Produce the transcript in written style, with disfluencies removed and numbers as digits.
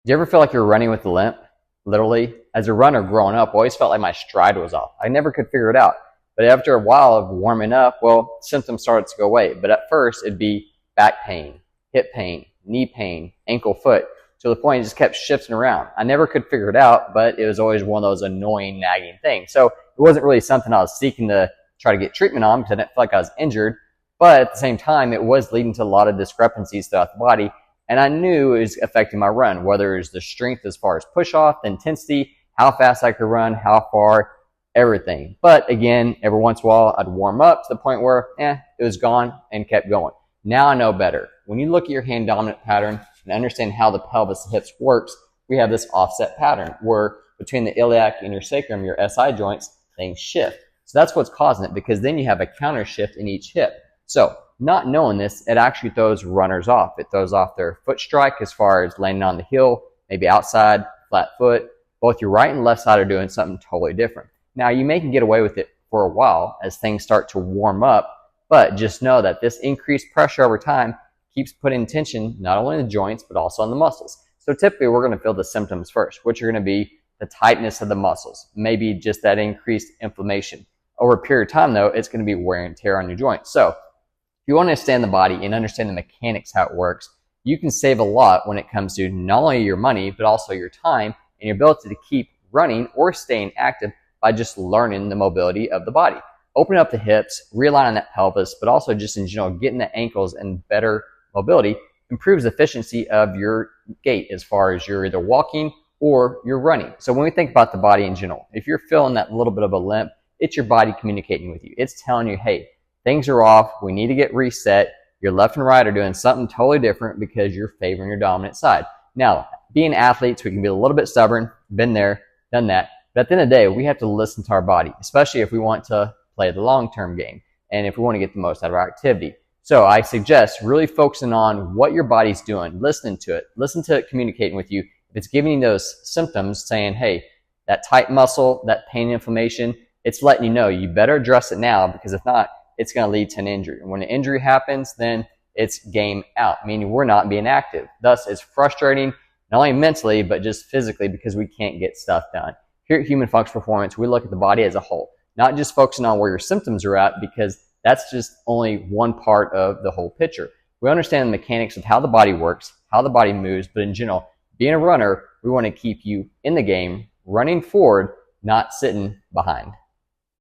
Do you ever feel like you're running with a limp? Literally, as a runner growing up, I always felt like my stride was off. I never could figure it out. But after a while of warming up, well, symptoms started to go away. But at first, it'd be back pain, hip pain, knee pain, ankle, foot, to the point it just kept shifting around. I never could figure it out, but it was always one of those annoying, nagging things. So it wasn't really something I was seeking to try to get treatment on because I didn't feel like I was injured. But at the same time, it was leading to a lot of discrepancies throughout the body. And I knew it was affecting my run, whether it was the strength as far as push off, the intensity, how fast I could run, how far, everything. But again, every once in a while, I'd warm up to the point where, it was gone and kept going. Now I know better. When you look at your hand dominant pattern and understand how the pelvis and hips works, we have this offset pattern where between the iliac and your sacrum, your SI joints, things shift. So that's what's causing it, because then you have a counter shift in each hip. So not knowing this, it actually throws runners off. It throws off their foot strike as far as landing on the heel, maybe outside, flat foot. Both your right and left side are doing something totally different. Now, you may can get away with it for a while as things start to warm up, but just know that this increased pressure over time keeps putting tension not only in the joints, but also on the muscles. So typically, we're going to feel the symptoms first, which are going to be the tightness of the muscles, maybe just that increased inflammation. Over a period of time, though, it's going to be wear and tear on your joints. So if you want to understand the body and understand the mechanics, how it works, you can save a lot when it comes to not only your money, but also your time and your ability to keep running or staying active by just learning the mobility of the body. Opening up the hips, realigning that pelvis, but also just in general, getting the ankles and better mobility improves the efficiency of your gait as far as you're either walking or you're running. So when we think about the body in general, if you're feeling that little bit of a limp, it's your body communicating with you. It's telling you, hey, things are off. We need to get reset. Your left and right are doing something totally different because you're favoring your dominant side. Now, being athletes, we can be a little bit stubborn, been there, done that. But at the end of the day, we have to listen to our body, especially if we want to play the long-term game and if we want to get the most out of our activity. So I suggest really focusing on what your body's doing, listening to it, listen to it communicating with you. If it's giving you those symptoms saying, hey, that tight muscle, that pain and inflammation, it's letting you know you better address it now, because if not, it's going to lead to an injury. And when an injury happens, then it's game out, meaning we're not being active. Thus, it's frustrating, not only mentally, but just physically, because we can't get stuff done. Here at Human Functional Performance, we look at the body as a whole, not just focusing on where your symptoms are at, because that's just only one part of the whole picture. We understand the mechanics of how the body works, how the body moves, but in general, being a runner, we want to keep you in the game, running forward, not sitting behind.